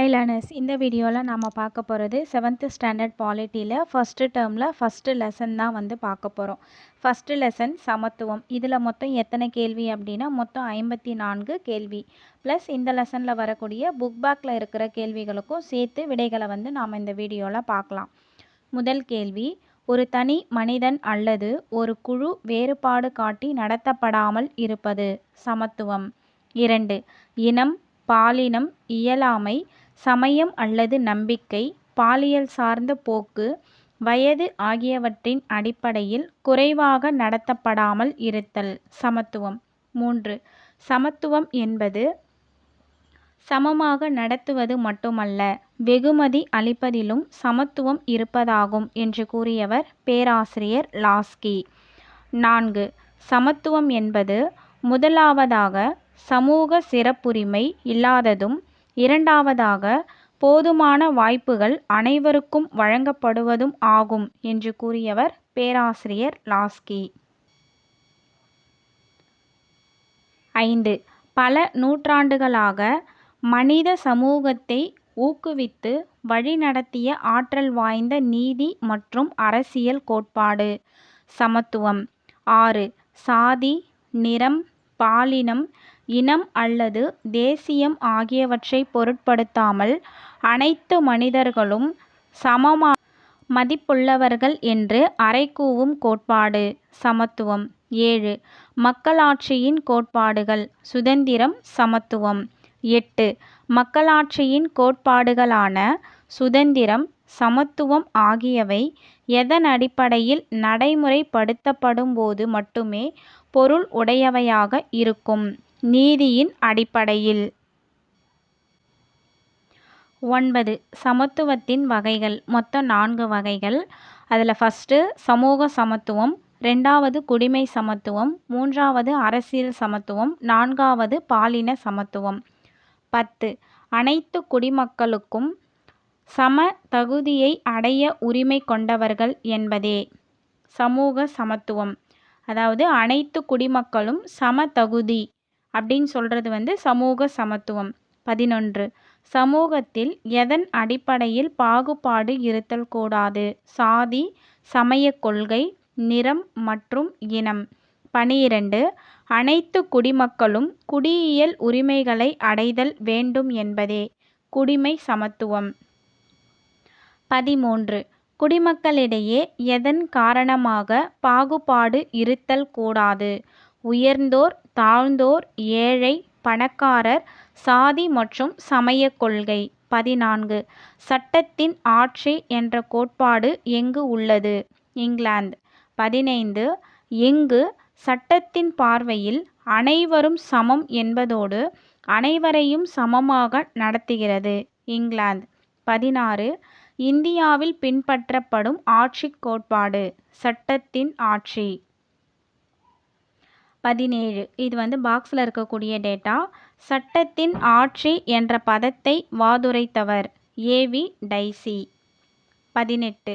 High learners, இந்த வீடியோவில் நாம் பார்க்க போகிறது 7th ஸ்டாண்டர்ட் பாலிட்டியில் ஃபஸ்ட்டு டேர்மில் ஃபஸ்ட்டு லெசன் தான் வந்து பார்க்க போகிறோம். ஃபஸ்ட்டு லெசன் சமத்துவம். இதில் மொத்தம் எத்தனை கேள்வி அப்படின்னா மொத்தம் 54 கேள்வி. ப்ளஸ் இந்த லெசனில் வரக்கூடிய புக் பேக்கில் இருக்கிற கேள்விகளுக்கும் சேர்த்து விடைகளை வந்து நாம் இந்த வீடியோவில் பார்க்கலாம். முதல் கேள்வி, ஒரு தனி மனிதன் அல்லது ஒரு குழு வேறுபாடு காட்டி நடத்தப்படாமல் இருப்பது சமத்துவம். 2. இனம், பாலினம், இயலாமை, சமயம் அல்லது நம்பிக்கை, பாலியல் சார்ந்த போக்கு, வயது ஆகியவற்றின் அடிப்படையில் குறைவாக நடத்தப்படாமல் இருத்தல் சமத்துவம். 3. சமத்துவம் என்பது சமமாக நடத்துவது மட்டுமல்ல, வெகுமதி அளிப்பதிலும் சமத்துவம் இருப்பதாகும் என்று கூறியவர் பேராசிரியர் லாஸ்கி. 4. சமத்துவம் என்பது முதலாவதாக சமூக சிறப்புரிமை இல்லாததும், இரண்டாவதாக போதுமான வாய்ப்புகள் அனைவருக்கும் வழங்கப்படுவதும் ஆகும் என்று கூறியவர் பேராசிரியர் லாஸ்கி. 5. பல நூற்றாண்டுகளாக மனித சமூகத்தை ஊக்குவித்து வழிநடத்திய ஆற்றல் வாய்ந்த நீதி மற்றும் அரசியல் கோட்பாடு சமத்துவம். 6. சாதி, நிறம், பாலினம், இனம் அல்லது தேசியம் ஆகியவற்றை பொருட்படுத்தாமல் அனைத்து மனிதர்களும் சமமாக மதிப்புள்ளவர்கள் என்று அறைகூவும் கோட்பாடு சமத்துவம். 7. மக்களாட்சியின் கோட்பாடுகள் சுதந்திரம், சமத்துவம். 8. மக்களாட்சியின் கோட்பாடுகளான சுதந்திரம், சமத்துவம் ஆகியவை எதன் அடிப்படையில் நடைமுறைப்படுத்தப்படும் போது மட்டுமே பொருள் உடையவையாக இருக்கும்? நீதியின் அடிப்படையில். 9. சமத்துவத்தின் வகைகள். மொத்தம் 4 வகைகள். அதில் ஃபஸ்ட்டு சமூக சமத்துவம், 2வது குடிமை சமத்துவம், 3வது அரசியல் சமத்துவம், 4வது பாலின சமத்துவம். 10. அனைத்து குடிமக்களுக்கும் சம தகுதியை அடைய உரிமை கொண்டவர்கள் என்பதே சமூக சமத்துவம். அதாவது அனைத்து குடிமக்களும் சம தகுதி அப்படின்னு சொல்கிறது வந்து சமூக சமத்துவம். 11. சமூகத்தில் எதன் அடிப்படையில் பாகுபாடு இருத்தல் கூடாது? சாதி, சமய கொள்கை, நிறம் மற்றும் இனம். 12. அனைத்து குடிமக்களும் குடியியல் உரிமைகளை அடைதல் வேண்டும் என்பதே குடிமை சமத்துவம். 13. குடிமக்களிடையே எதன் காரணமாக பாகுபாடு இருத்தல் கூடாது? உயர்ந்தோர், தாழ்ந்தோர், ஏழை, பணக்காரர், சாதி மற்றும் சமய கொள்கை. 14. சட்டத்தின் ஆட்சி என்ற கோட்பாடு எங்கு உள்ளது? இங்கிலாந்து. 15. எங்கு சட்டத்தின் பார்வையில் அனைவரும் சமம் என்பதோடு அனைவரையும் சமமாக நடத்துகிறது? இங்கிலாந்து. 16. இந்தியாவில் பின்பற்றப்படும் ஆட்சி கோட்பாடு சட்டத்தின் ஆட்சி. 17. இது வந்து பாக்ஸில் இருக்கக்கூடிய டேட்டா. சட்டத்தின் ஆட்சி என்ற பதத்தை வாதுரைத்தவர் ஏவி டைசி. 18.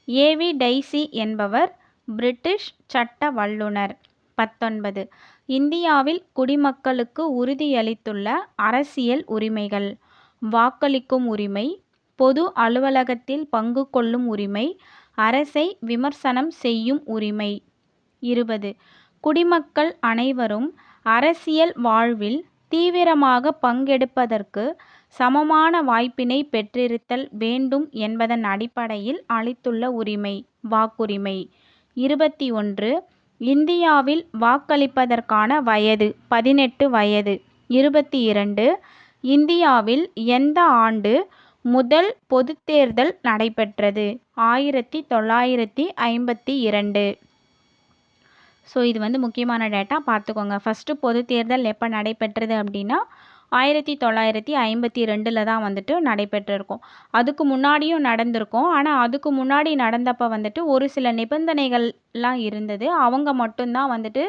ஏவி டைசி என்பவர் பிரிட்டிஷ் சட்ட வல்லுனர். 19. இந்தியாவில் குடிமக்களுக்கு உறுதியளித்துள்ள அரசியல் உரிமைகள்: வாக்களிக்கும் உரிமை, பொது அலுவலகத்தில் பங்கு கொள்ளும் உரிமை, அரசை விமர்சனம் செய்யும் உரிமை. 20. குடிமக்கள் அனைவரும் அரசியல் வாழ்வில் தீவிரமாக பங்கெடுப்பதற்கு சமமான வாய்ப்பினை பெற்றிருத்தல் வேண்டும் என்பதன் அடிப்படையில் அளித்துள்ள உரிமை வாக்குரிமை. 21. இந்தியாவில் வாக்களிப்பதற்கான வயது 18 வயது. 22. இந்தியாவில் எந்த ஆண்டு முதல் பொதுத்தேர்தல் நடைபெற்றது? 1952. ஸோ இது வந்து முக்கியமான டேட்டா, பார்த்துக்கோங்க. ஃபஸ்ட்டு பொது தேர்தல் எப்போ நடைபெற்றது அப்படின்னா 1952 தான் வந்துட்டு நடைபெற்றிருக்கும். அதுக்கு முன்னாடியும் நடந்திருக்கும். ஆனால் அதுக்கு முன்னாடி நடந்தப்போ வந்துட்டு ஒரு சில நிபந்தனைகள்லாம் இருந்தது. அவங்க மட்டும்தான் வந்துட்டு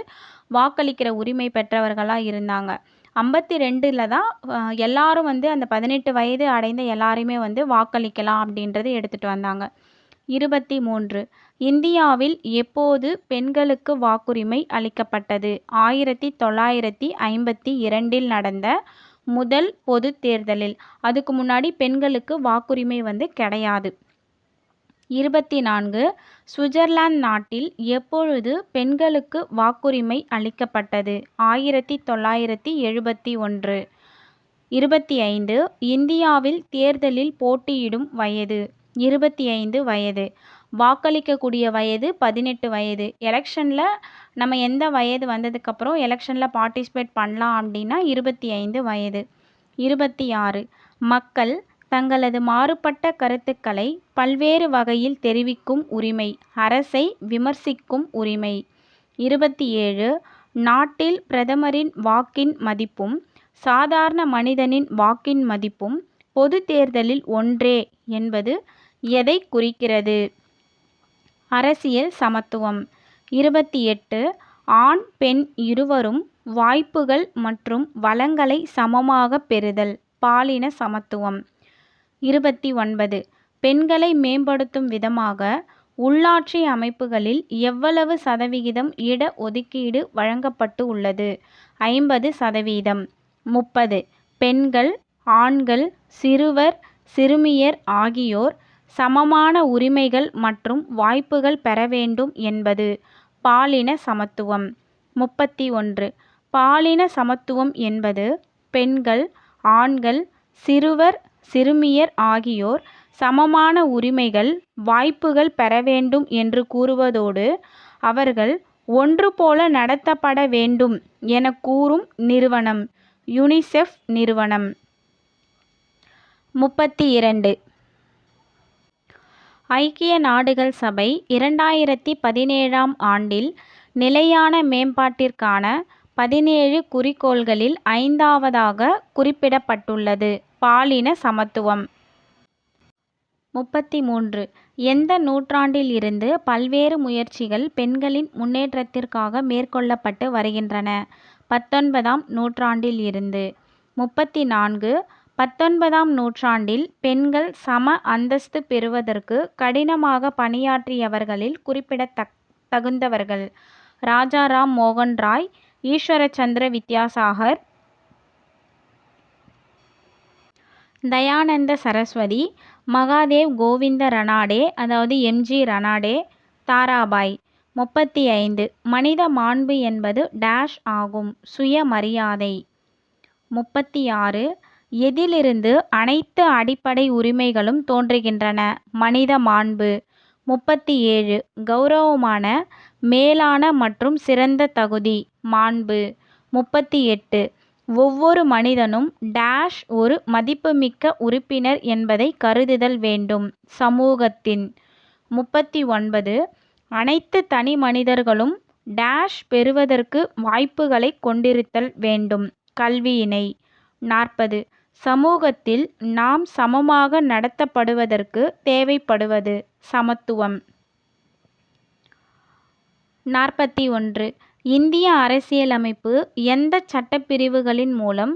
வாக்களிக்கிற உரிமை பெற்றவர்களாக இருந்தாங்க. 52 தான் எல்லாரும் வந்து அந்த 18 வயது அடைந்த எல்லாருமே வந்து வாக்களிக்கலாம் அப்படின்றது எடுத்துகிட்டு வந்தாங்க. 23. இந்தியாவில் எப்போது பெண்களுக்கு வாக்குரிமை அளிக்கப்பட்டது? 1952 நடந்த முதல் பொது தேர்தலில். அதுக்கு முன்னாடி பெண்களுக்கு வாக்குரிமை வந்து கிடையாது. 24 சுவிட்சர்லாந்து நாட்டில் எப்பொழுது பெண்களுக்கு வாக்குரிமை அளிக்கப்பட்டது? 1971. 25 இந்தியாவில் தேர்தலில் போட்டியிடும் வயது? 25 வயது. வாக்களிக்கக்கூடிய வயது 18 வயது. எலெக்ஷனில் நம்ம எந்த வயது வந்ததுக்கப்புறம் எலெக்ஷனில் பார்ட்டிசிபேட் பண்ணலாம் அப்படின்னா 25 வயது. 26 மக்கள் தங்களது மாறுபட்ட கருத்துக்களை பல்வேறு வகையில் தெரிவிக்கும் உரிமை. அரசை விமர்சிக்கும் உரிமை. 27 நாட்டில் பிரதமரின் வாக்கின் மதிப்பும் சாதாரண மனிதனின் வாக்கின் மதிப்பும் பொது தேர்தலில் ஒன்றே என்பது எதை குறிக்கிறது? அரசியல் சமத்துவம். 28 ஆண் பெண் இருவரும் வாய்ப்புகள் மற்றும் வளங்களை சமமாக பெறுதல். பாலின சமத்துவம். 29 பெண்களை மேம்படுத்தும் விதமாக உள்ளாட்சி அமைப்புகளில் எவ்வளவு சதவிகிதம் இட ஒதுக்கீடு வழங்கப்பட்டு உள்ளது? 50%. 30 பெண்கள் ஆண்கள் சிறுவர் சிறுமியர் ஆகியோர் சமமான உரிமைகள் மற்றும் வாய்ப்புகள் பெற வேண்டும் என்பது பாலின சமத்துவம். 31 பாலின சமத்துவம் என்பது பெண்கள் ஆண்கள் சிறுவர் சிறுமியர் ஆகியோர் சமமான உரிமைகள் வாய்ப்புகள் பெற வேண்டும் என்று கூறுவதோடு அவர்கள் ஒன்று போல நடத்தப்பட வேண்டும் என கூறும் நிறுவனம் யுனிசெஃப் நிறுவனம். 32 ஐக்கிய நாடுகள் சபை 2017 ஆண்டில் நிலையான மேம்பாட்டிற்கான 17 குறிக்கோள்களில் 5வதாக குறிப்பிடப்பட்டுள்ளது பாலின சமத்துவம். 33 எந்த நூற்றாண்டில் இருந்து பல்வேறு முயற்சிகள் பெண்களின் முன்னேற்றத்திற்காக மேற்கொள்ளப்பட்டு வருகின்றன? 19ஆம் நூற்றாண்டில் இருந்து. 34 19ஆம் நூற்றாண்டில் பெண்கள் சம அந்தஸ்து பெறுவதற்கு கடினமாக பணியாற்றியவர்களில் குறிப்பிடத்தகுந்தவர்கள். ராஜாராம் மோகன் ராய், ஈஸ்வரச்சந்திர வித்யாசாகர், தயானந்த சரஸ்வதி, மகாதேவ் கோவிந்த ரனாடே அதாவது எம்ஜி ரனாடே, தாராபாய். 35 மனித மாண்பு என்பது டேஷ் ஆகும். சுயமரியாதை. 36 எதிலிருந்து அனைத்து அடிப்படை உரிமைகளும் தோன்றுகின்றன? மனித மாண்பு. 37 கௌரவமான மேலான மற்றும் சிறந்த தகுதி. மாண்பு. 38 ஒவ்வொரு மனிதனும் டேஷ் ஒரு மதிப்புமிக்க உறுப்பினர் என்பதை கருதுதல் வேண்டும். சமூகத்தின். 39 அனைத்து தனி மனிதர்களும் டேஷ் பெறுவதற்கு வாய்ப்புகளை கொண்டிருத்தல் வேண்டும். கல்வியினை. 40 சமூகத்தில் நாம் சமமாக நடத்தப்படுவதற்கு தேவைப்படுவது. சமத்துவம். 41 இந்திய அரசியலமைப்பு எந்த சட்டப்பிரிவுகளின் மூலம்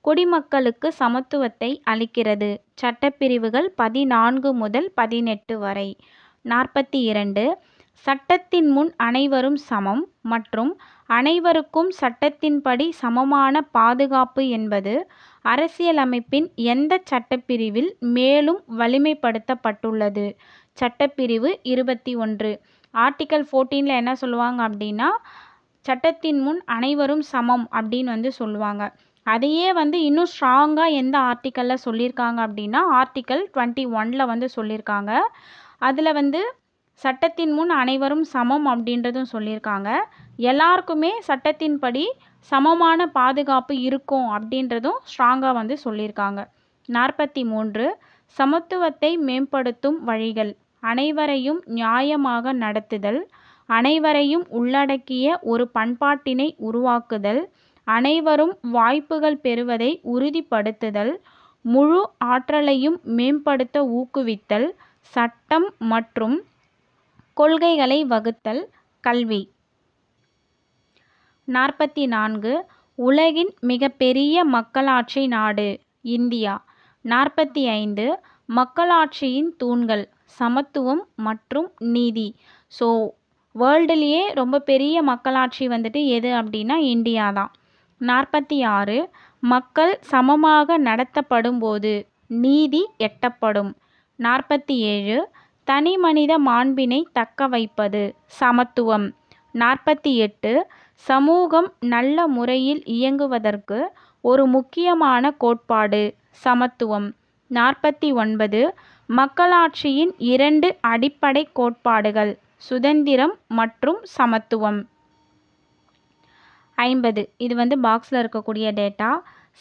குடிமக்களுக்கு சமத்துவத்தை அளிக்கிறது? சட்டப்பிரிவுகள் 14 முதல் 18 வரை. 42 சட்டத்தின் முன் அனைவரும் சமம் மற்றும் அனைவருக்கும் சட்டத்தின்படி சமமான பாதுகாப்பு என்பது அரசியலமைப்பின் எந்த சட்டப்பிரிவில் மேலும் வலிமைப்படுத்தப்பட்டுள்ளது? சட்டப்பிரிவு 21. ஆர்டிக்கல் 14ல் என்ன சொல்லுவாங்க அப்படின்னா சட்டத்தின் முன் அனைவரும் சமம் அப்படின்னு வந்து சொல்லுவாங்க. அதையே வந்து இன்னும் ஸ்ட்ராங்காக எந்த ஆர்டிக்கலில் சொல்லியிருக்காங்க அப்படின்னா ஆர்டிக்கல் 21ல் வந்து சொல்லியிருக்காங்க. அதில் வந்து சட்டத்தின் முன் அனைவரும் சமம் அப்படின்றதும் சொல்லியிருக்காங்க. எல்லாருக்குமே சட்டத்தின்படி சமமான பாதுகாப்பு இருக்கும் அப்படின்றதும் ஸ்ட்ராங்காக வந்து சொல்லியிருக்காங்க. 43 சமத்துவத்தை மேம்படுத்தும் வழிகள். அனைவரையும் நியாயமாக நடத்துதல், அனைவரையும் உள்ளடக்கிய ஒரு பண்பாட்டினை உருவாக்குதல், அனைவரும் வாய்ப்புகள் பெறுவதை உறுதிப்படுத்துதல், முழு ஆற்றலையும் மேம்படுத்த ஊக்குவித்தல், சட்டம் மற்றும் கொள்கைகளை வகுத்தல், கல்வி. 44 உலகின் மிகப்பெரிய மக்களாட்சி நாடு. இந்தியா. 45 மக்களாட்சியின் தூண்கள். சமத்துவம் மற்றும் நீதி. ஸோ வேர்ல்டுலேயே ரொம்ப பெரிய மக்களாட்சி வந்துட்டு எது அப்படின்னா இந்தியா தான். 46 மக்கள் சமமாக நடத்தப்படும்போது நீதி எட்டப்படும். 47 தனி மனித மாண்பினை தக்க வைப்பது சமத்துவம். 48 சமூகம் நல்ல முறையில் இயங்குவதற்கு ஒரு முக்கியமான கோட்பாடு சமத்துவம். 49 மக்களாட்சியின் 2 அடிப்படை கோட்பாடுகள் சுதந்திரம் மற்றும் சமத்துவம். 50 இது பாக்ஸில் இருக்கக்கூடிய டேட்டா.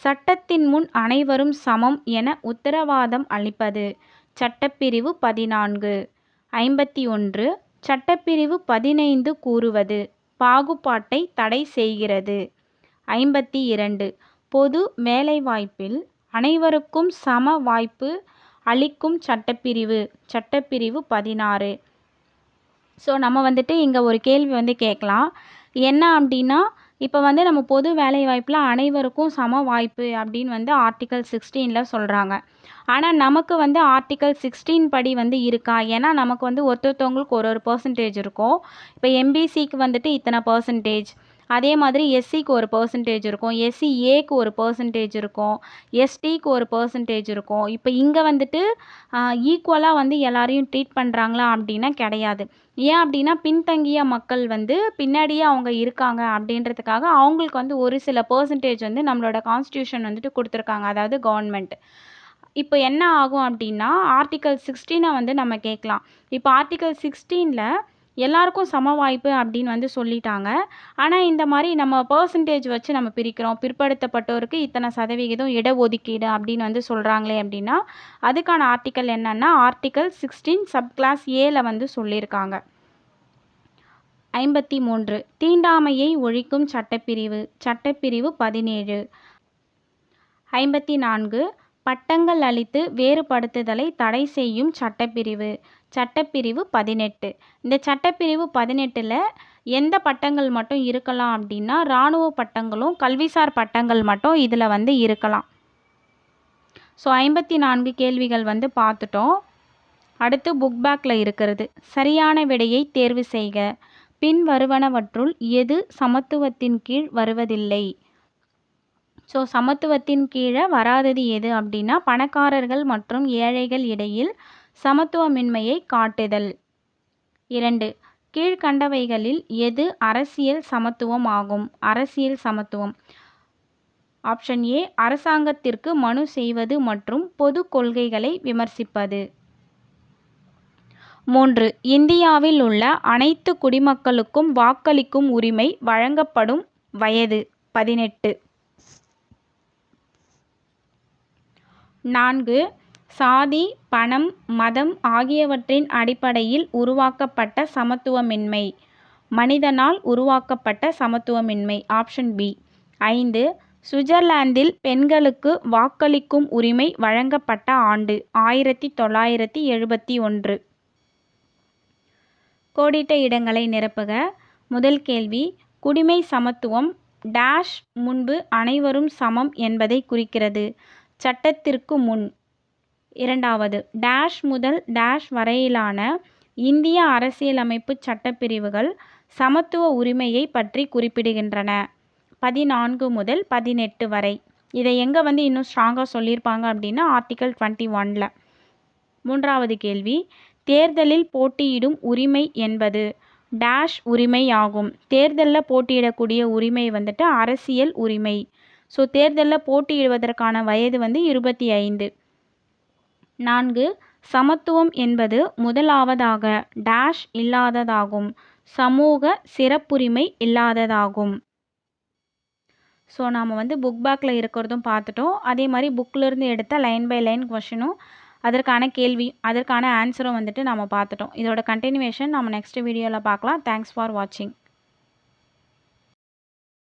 சட்டத்தின் முன் அனைவரும் சமம் என உத்தரவாதம் அளிப்பது சட்டப்பிரிவு 14. 51 சட்டப்பிரிவு 15 கூறுவது பாகுபாட்டை தடை செய்கிறது. 52 பொது வேலைவாய்ப்பில் அனைவருக்கும் சம வாய்ப்பு அளிக்கும் சட்டப்பிரிவு சட்டப்பிரிவு 16. ஸோ நம்ம இங்கே ஒரு கேள்வி கேட்கலாம். என்ன அப்படின்னா, இப்போ நம்ம பொது வேலைவாய்ப்பில் அனைவருக்கும் சம வாய்ப்பு அப்படின்னு ஆர்டிக்கல் 16ல் சொல்கிறாங்க. ஆனால் நமக்கு ஆர்டிக்கல் 16 படி இருக்கா? ஏன்னா நமக்கு ஒருத்தவங்களுக்கு ஒரு பர்சன்டேஜ் இருக்கும். இப்போ எம்பிசிக்கு இத்தனை பர்சன்டேஜ், அதே மாதிரி எஸ்சிக்கு ஒரு பர்சன்டேஜ் இருக்கும், எஸ்சிஏக்கு ஒரு பர்சன்டேஜ் இருக்கும், எஸ்டிக்கு ஒரு பர்சன்டேஜ் இருக்கும். இப்போ இங்கே ஈக்குவலாக எல்லாரையும் ட்ரீட் பண்ணுறாங்களா அப்படின்னா கிடையாது. ஏன் அப்படின்னா பின்தங்கிய மக்கள் பின்னாடியே அவங்க இருக்காங்க அப்படின்றதுக்காக அவங்களுக்கு ஒரு சில பர்சன்டேஜ் நம்மளோட கான்ஸ்டியூஷன் கொடுத்துருக்காங்க, அதாவது கவர்மெண்ட். இப்போ என்ன ஆகும் அப்படின்னா ஆர்டிக்கல் 16 நம்ம கேட்கலாம். இப்போ ஆர்டிக்கல் 16ல் எல்லாருக்கும் சம வாய்ப்பு அப்படின்னு சொல்லிட்டாங்க. ஆனால் இந்த மாதிரி நம்ம பர்சன்டேஜ் வச்சு நம்ம பிரிக்கிறோம். பிற்படுத்தப்பட்டோருக்கு இத்தனை சதவிகிதம் இடஒதுக்கீடு அப்படின்னு சொல்கிறாங்களே அப்படின்னா அதுக்கான ஆர்டிக்கல் என்னன்னா ஆர்டிக்கல் 16 சப்கிளாஸ் ஏல சொல்லியிருக்காங்க. 53 தீண்டாமையை ஒழிக்கும் சட்டப்பிரிவு சட்டப்பிரிவு 17. 54 பட்டங்கள் அளித்து வேறுபடுத்துதலை தடை செய்யும் சட்டப்பிரிவு சட்டப்பிரிவு 18. இந்த சட்டப்பிரிவு 18ல் எந்த பட்டங்கள் மட்டும் இருக்கலாம் அப்படின்னா இராணுவ பட்டங்களும் கல்விசார் பட்டங்கள் மட்டும் இதில் இருக்கலாம். ஸோ 54 கேள்விகள் பார்த்துட்டோம். அடுத்து புக் பேக்கில் இருக்கிறது. சரியான விடையை தேர்வு செய்க. பின் வருவனவற்றுள் எது சமத்துவத்தின் கீழ் வருவதில்லை? ஸோ சமத்துவத்தின் கீழே வராதது எது அப்படின்னா பணக்காரர்கள் மற்றும் ஏழைகள் இடையில் சமத்துவமின்மையை காட்டுதல். 2 கீழ்கண்டவைகளில் எது அரசியல் சமத்துவம் ஆகும்? அரசியல் சமத்துவம். ஆப்ஷன் ஏ அரசாங்கத்திற்கு மனு செய்வது மற்றும் பொது கொள்கைகளை விமர்சிப்பது. 3 இந்தியாவில் உள்ள அனைத்து குடிமக்களுக்கும் வாக்களிக்கும் உரிமை வழங்கப்படும் வயது 18. 4 சாதி, பணம், மதம் ஆகியவற்றின் அடிப்படையில் உருவாக்கப்பட்ட சமத்துவமின்மை மனிதனால் உருவாக்கப்பட்ட சமத்துவமின்மை. Option B. 5 சுவிட்சர்லாந்தில் பெண்களுக்கு வாக்களிக்கும் உரிமை வழங்கப்பட்ட ஆண்டு 1971. கோடிட்ட இடங்களை நிரப்புக. முதல் கேள்வி குடிமை சமத்துவம் டேஷ் முன்பு அனைவரும் சமம் என்பதை குறிக்கிறது. சட்டத்திற்கு முன். இரண்டாவது டேஷ் முதல் டேஷ் வரையிலான இந்திய அரசியலமைப்பு சட்டப்பிரிவுகள் சமத்துவ உரிமையை பற்றி குறிப்பிடுகின்றன. 14 முதல் 18 வரை. இதை எங்கே இன்னும் ஸ்ட்ராங்காக சொல்லியிருப்பாங்க அப்படின்னா ஆர்டிக்கல் 21ல். மூன்றாவது கேள்வி தேர்தலில் போட்டியிடும் உரிமை என்பது டேஷ் உரிமை ஆகும். தேர்தலில் போட்டியிடக்கூடிய உரிமை அரசியல் உரிமை. ஸோ தேர்தலில் போட்டியிடுவதற்கான வயது 25. 4 சமத்துவம் என்பது முதலாவதாக டேஷ் இல்லாததாகும். சமூக சிறப்புரிமை இல்லாததாகும். ஸோ நாம் புக் பேக்கில் இருக்கிறதும் பார்த்துட்டோம். அதே மாதிரி புக்கிலிருந்து எடுத்த லைன் பை லைன் கொஷினும் அதற்கான கேள்வி அதற்கான ஆன்சரும் நம்ம பார்த்துட்டோம். இதோட கண்டினியூவேஷன் நம்ம நெக்ஸ்ட் வீடியோவில் பார்க்கலாம். தேங்க்ஸ் ஃபார் வாட்சிங்.